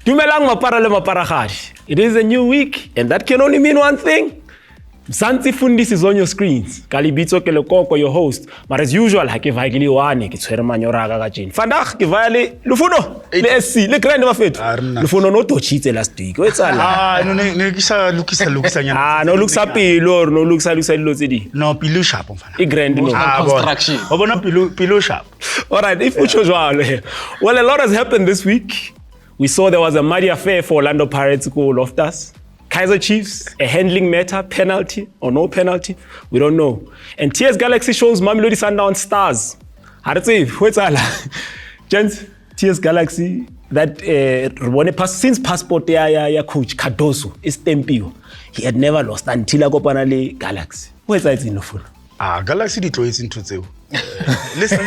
Dumelang mapara le maparagadi. It is a new week, and that can only mean one thing. Mzanzi Fundiz is on your screens. Kalibitso ke lekoko, your host. But as usual, ha ke vaigili wane ke tshwere manyoraga ka jeni. Vandag ke vaya le Lufuno, le SC, le grand bafethu. Lufuno no tochitse last week. O etsala. No ne kisa nyana. No lukisa pilo, no lukisa dilo tse di. No pilo sharp mfana. I grand no. Construction. O bona pilo sharp. All right, if we chose jwalo. Well, a lot has happened this week. We saw there was a muddy affair for Orlando Pirates goal Loftus. Kaizer Chiefs, a handling matter, penalty or no penalty, we don't know. And TS Galaxy shows Mamelodi Sundowns stars. Gents, TS Galaxy, that since passport ya coach Cardoso is Tempio, he had never lost until Agopanale Galaxy. Where's that in the phone? Galaxy di tlo etseng tseo. Listen,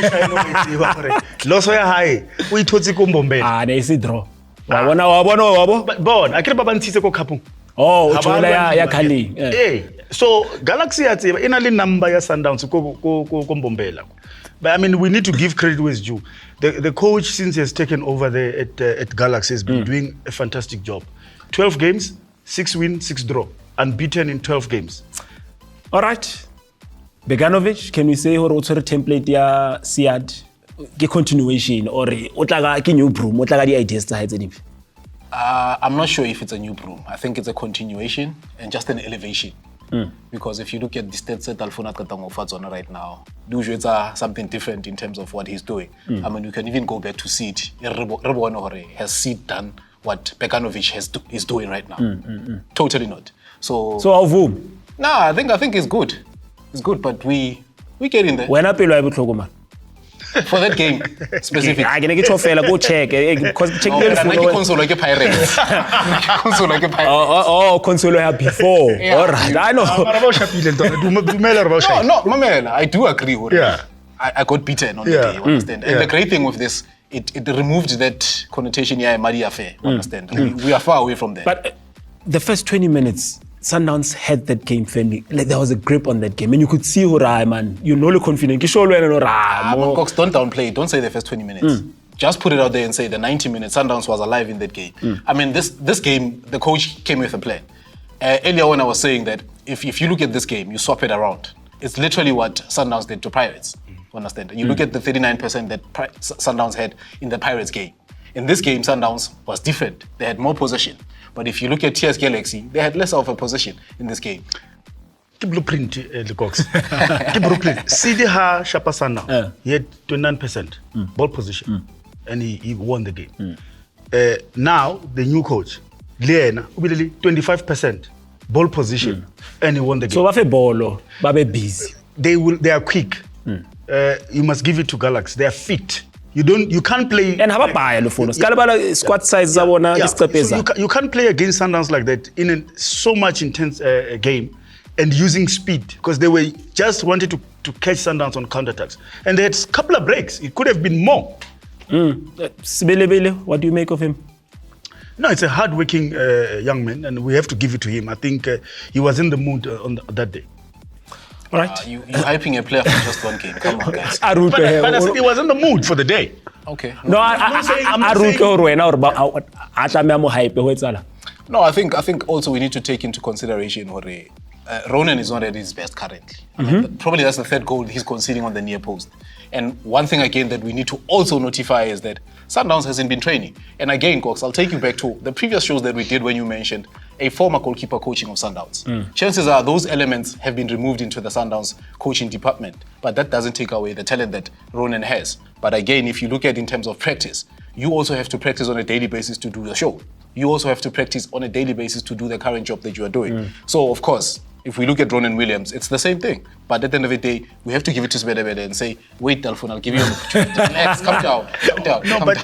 loso ya hae o ithotse ko Mbombela. They see draw. Wabona. Bon, akere ba bantshitse ko khapung. Oh, uchola ya Kali. So Galaxy ya tseba ina le number ya Sundowns ko Mbombela. But I mean, we need to give credit where it's due. The coach, since he has taken over there at Galaxy, has been doing a fantastic job. 12 games, 6 wins, 6 draw, unbeaten in 12 games. All right. Beganovic, can we say hore o tshwere template ya Siad ke continuation or o tla ke new broom o tla di ideas tsa hae tse dipe? I'm not sure if it's a new broom. I think it's a continuation and just an elevation. Because if you look at the stats that Alfona Katango right now, it's something different in terms of what he's doing. I mean, you can even go back to Seed. Has Seed done what Beganovic is doing right now? Totally not. So how boom? Nah, I think it's good. It's good, but we get in there. When apelo I would man. For that game specifically. I can get your fella go check because check the console like a Pirates. Console like a Pirates. Oh, console have before. All right, I know. No, Mamela, I do agree with it. I got beaten on the day, you understand? And the great thing with this, it removed that connotation, muddy affair, understand? We are far away from there. But the first 20 minutes, Sundowns had that game firmly. Like there was a grip on that game, and you could see Horai, man. You know, confident. Cox, don't downplay. Don't say the first 20 minutes. Just put it out there and say the 90 minutes. Sundowns was alive in that game. I mean, this game, the coach came with a plan. Earlier when I was saying that if you look at this game, you swap it around. It's literally what Sundowns did to Pirates. Understand? You look at the 39% that Sundowns had in the Pirates game. In this game, Sundowns was different. They had more possession. But if you look at TS Galaxy, they had less of a possession in this game. The blueprint, the Cox. The blueprint. CD Ha Shapasana. He had 29% ball position, and he won the game. Now the new coach, Liena, 25% ball position, and he won the game. So wafe bolo, babe busy. They are quick. You must give it to Galaxy. They are fit. You can't play. And have a buy the phone. Squad size you can't play against Sundowns like that in so much intense game and using speed because they were just wanted to catch Sundowns on counterattacks. And they had a couple of breaks. It could have been more. Sebelebele, what do you make of him? No, it's a hard-working young man, and we have to give it to him. I think he was in the mood on that day. All right. You're hyping a player for just one game. Come on, guys. But I said he was in the mood for the day. Okay. No, I think also we need to take into consideration Ronan is not at his best currently. I mean, probably that's the third goal he's conceding on the near post. And one thing again that we need to also notify is that Sundowns hasn't been training. And again, Cox, I'll take you back to the previous shows that we did when you mentioned a former goalkeeper coaching of Sundowns. Chances are those elements have been removed into the Sundowns coaching department, but that doesn't take away the talent that Ronan has. But again, if you look at in terms of practice, you also have to practice on a daily basis to do the show. You also have to practice on a daily basis to do the current job that you are doing. So, of course, if we look at Ronan Williams, it's the same thing. But at the end of the day, we have to give it to Sebelebele and say, wait, Dalfon, I'll give you an opportunity. Relax, calm down. No, but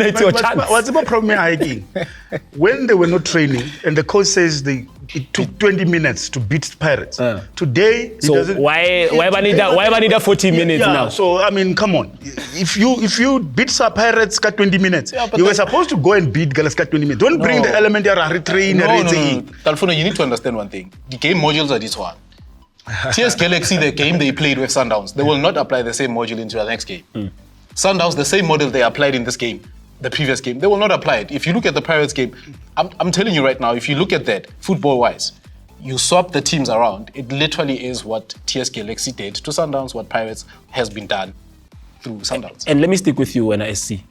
it's your chance. What's the problem hiking? When they were not training, and the coach says it took 20 minutes to beat Pirates. Today, why need 40 minutes now? So I mean, come on. If you beat Pirates, got 20 minutes. You were supposed to go and beat Galaxy 20 minutes. Don't bring the element you're retraining. No. Dalfon, you need to understand one thing. The game modules are this one. TS Galaxy, the game they played with Sundowns, they will not apply the same module into the next game. Sundowns, the same model they applied in this game, the previous game, they will not apply it. If you look at the Pirates game, I'm telling you right now, if you look at that, football-wise, you swap the teams around, it literally is what TS Galaxy did to Sundowns, what Pirates has been done through Sundowns. And let me stick with you, NSC.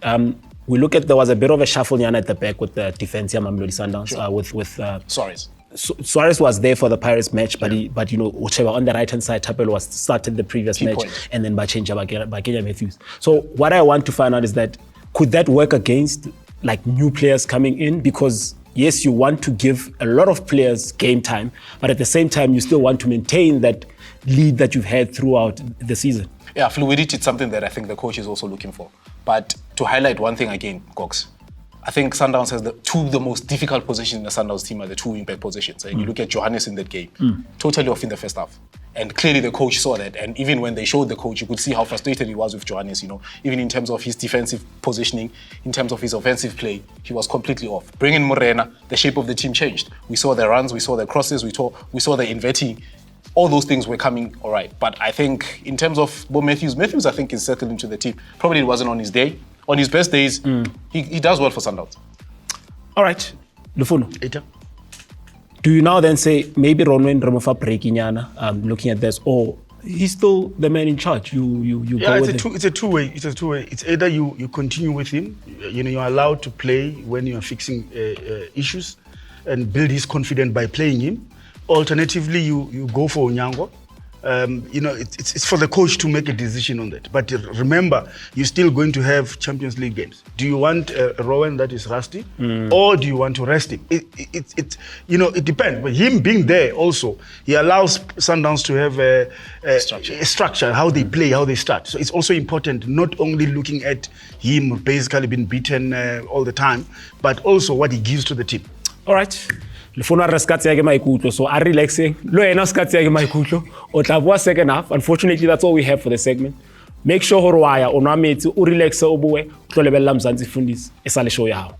We look at, there was a bit of a shuffle at the back with the defense here, Mamelodi Sundowns, Sure. with Suarez. Suarez was there for the Pirates match, but but you know, whichever on the right hand side, Tapelo was started the previous Key match, point. and then by Kenya Matthews. So what I want to find out is that could that work against like new players coming in? Because yes, you want to give a lot of players game time, but at the same time, you still want to maintain that lead that you've had throughout the season. Yeah, fluidity is something that I think the coach is also looking for. But to highlight one thing again, Cox, I think Sundowns has two of the most difficult positions in the Sundowns team are the two wing-back positions. And you look at Johannes in that game, totally off in the first half. And clearly the coach saw that. And even when they showed the coach, you could see how frustrated he was with Johannes, you know, even in terms of his defensive positioning, in terms of his offensive play, he was completely off. Bringing Morena, the shape of the team changed. We saw the runs, we saw the crosses, we saw the inverting. All those things were coming all right. But I think in terms of Bo Matthews, I think is settled into the team. Probably it wasn't on his day. On his best days, he does well for Sundowns. All right, Lufuno. Eta. Do you now then say maybe Ronwen Remofa breaking looking at this, or he's still the man in charge? You Yeah, go it's with him. it's a two-way. It's a two-way. It's either you continue with him, you know, you're allowed to play when you're fixing issues and build his confidence by playing him. Alternatively, you go for Onyango. You know, it's for the coach to make a decision on that. But remember, you're still going to have Champions League games. Do you want Rowan that is rusty, or do you want to rest him? It you know, it depends. But him being there also, he allows Sundowns to have a structure, how they play, how they start. So it's also important not only looking at him basically being beaten all the time, but also what he gives to the team. All right. Lefuna re skatse ya ke maikutlo, so are relaxing. Lo ena skatse ya ke maikutlo. O tla bua second half. Unfortunately, that's all we have for the segment. Make sure hore wa ya o nwa metsi, o relaxe o bue, o tlo lebella Mzanzi Fundiz e sa le show ya hao.